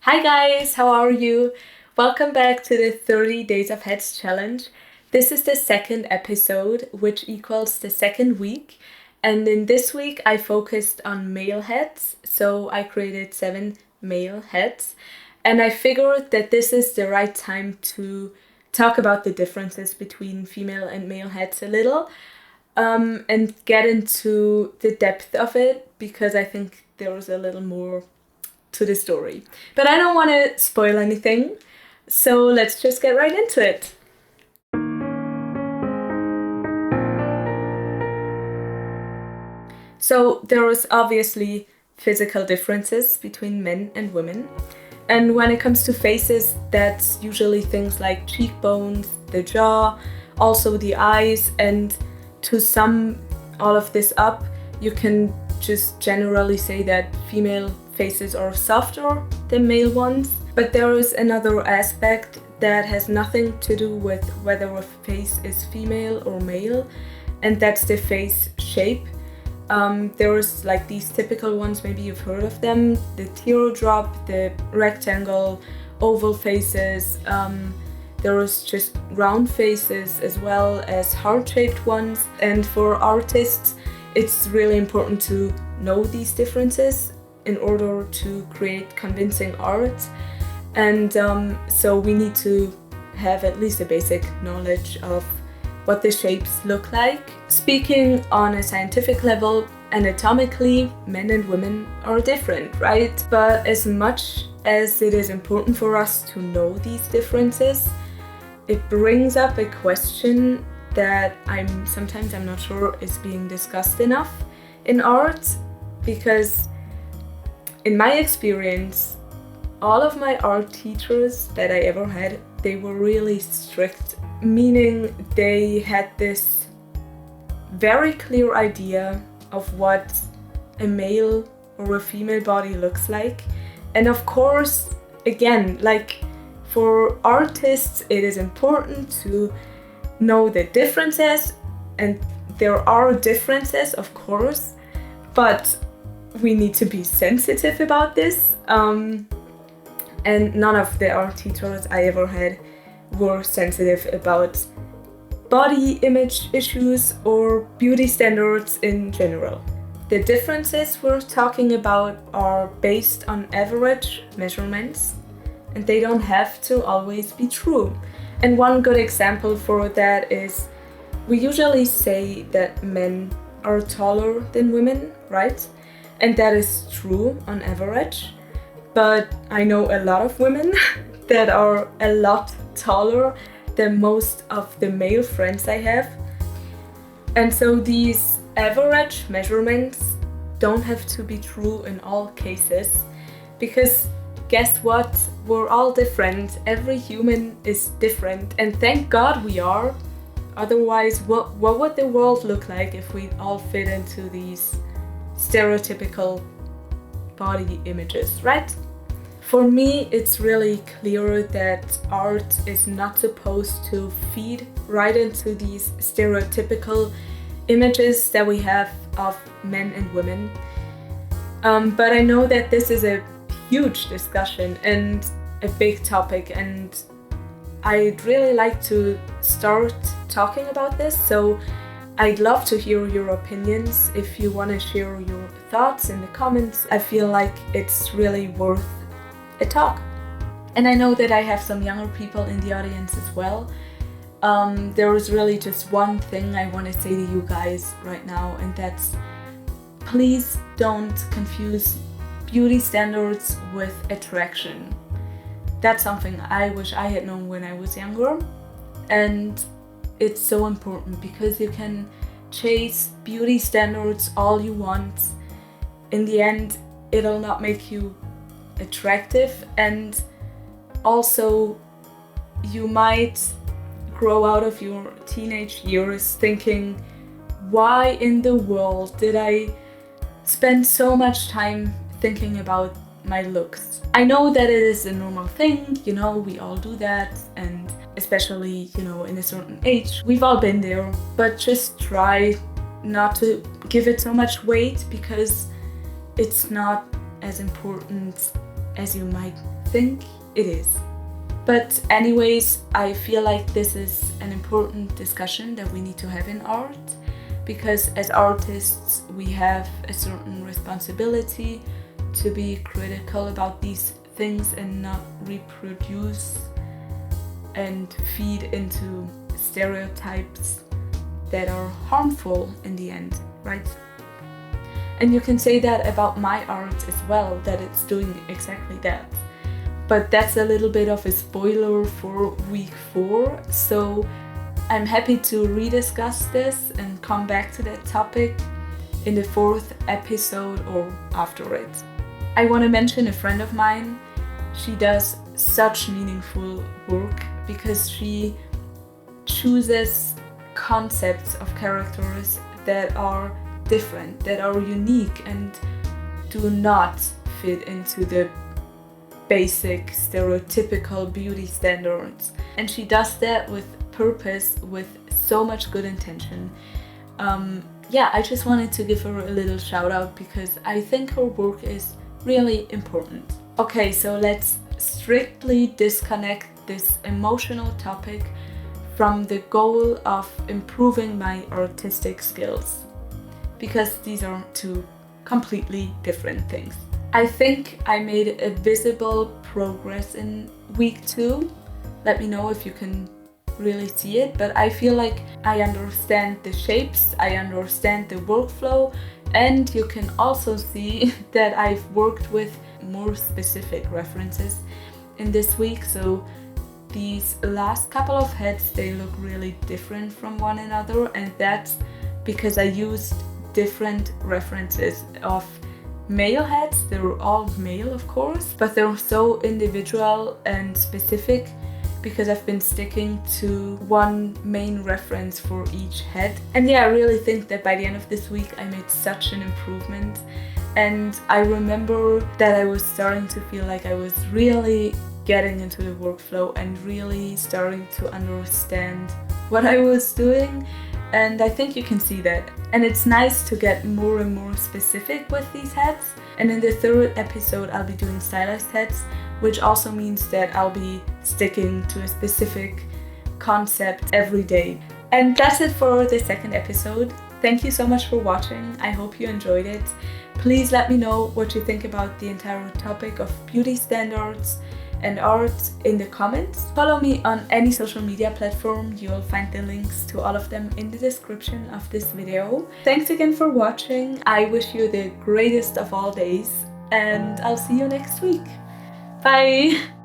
Hi guys, how are you? Welcome back to the 30 Days of Heads challenge. This is the second episode, which equals the second week. And in this week, I focused on male heads. So I created 7 male heads. And I figured that this is the right time to talk about the differences between female and male heads a little. And get into the depth of it, because I think there is a little more to the story. But I don't want to spoil anything, so let's just get right into it. So there is obviously physical differences between men and women. And when it comes to faces, that's usually things like cheekbones, the jaw, also the eyes, and to sum all of this up, you can just generally say that female faces are softer than male ones. But there is another aspect that has nothing to do with whether a face is female or male, and that's the face shape. There's like these typical ones, maybe you've heard of them, the teardrop, the rectangle, oval faces. There is just round faces as well as heart-shaped ones. And for artists, it's really important to know these differences in order to create convincing art. And so we need to have at least a basic knowledge of what the shapes look like. Speaking on a scientific level, anatomically, men and women are different, right? But as much as it is important for us to know these differences, it brings up a question that I'm not sure is being discussed enough in art, because in my experience, all of my art teachers that I ever had, they were really strict, meaning they had this very clear idea of what a male or a female body looks like. And of course, again, like for artists, it is important to know the differences, and there are differences, of course, but we need to be sensitive about this. And none of the art teachers I ever had were sensitive about body image issues or beauty standards in general. The differences we're talking about are based on average measurements, and they don't have to always be true. And one good example for that is we usually say that men are taller than women, right? And that is true on average. But I know a lot of women that are a lot taller than most of the male friends I have. And so these average measurements don't have to be true in all cases, because guess what? We're all different. Every human is different, and thank God we are. Otherwise, what would the world look like if we all fit into these stereotypical body images, right? For me, it's really clear that art is not supposed to feed right into these stereotypical images that we have of men and women. But I know that this is a huge discussion and a big topic, and I'd really like to start talking about this. So I'd love to hear your opinions. If you want to share your thoughts in the comments, I feel like it's really worth a talk. And I know that I have some younger people in the audience as well. There is really just one thing I want to say to you guys right now, and that's please don't confuse beauty standards with attraction. That's something I wish I had known when I was younger, and it's so important because you can chase beauty standards all you want. In the end, it'll not make you attractive, and also you might grow out of your teenage years thinking, why in the world did I spend so much time thinking about my looks? I know that it is a normal thing, we all do that, and especially, in a certain age, we've all been there, but just try not to give it so much weight, because it's not as important as you might think it is. But anyways, I feel like this is an important discussion that we need to have in art, because as artists we have a certain responsibility to be critical about these things and not reproduce and feed into stereotypes that are harmful in the end, right? And you can say that about my art as well, that it's doing exactly that. But that's a little bit of a spoiler for week 4, so I'm happy to rediscuss this and come back to that topic in the 4th episode or after it. I want to mention a friend of mine. She does such meaningful work because she chooses concepts of characters that are different, that are unique and do not fit into the basic stereotypical beauty standards. And she does that with purpose, with so much good intention. I just wanted to give her a little shout out because I think her work is really important. Okay, so let's strictly disconnect this emotional topic from the goal of improving my artistic skills, because these are two completely different things. I think I made a visible progress in week 2. Let me know if you can really see it, but I feel like I understand the shapes, I understand the workflow, and you can also see that I've worked with more specific references in this week. So these last couple of heads, they look really different from one another, and that's because I used different references of male heads. They were all male, of course, but they're so individual and specific because I've been sticking to one main reference for each head. And I really think that by the end of this week I made such an improvement. And I remember that I was starting to feel like I was really getting into the workflow and really starting to understand what I was doing. And I think you can see that. And it's nice to get more and more specific with these heads. And in the 3rd episode, I'll be doing stylized heads, which also means that I'll be sticking to a specific concept every day. And that's it for the 2nd episode. Thank you so much for watching. I hope you enjoyed it. Please let me know what you think about the entire topic of beauty standards and art in the comments. Follow me on any social media platform. You will find the links to all of them in the description of this video. Thanks again for watching. I wish you the greatest of all days, and I'll see you next week. Bye!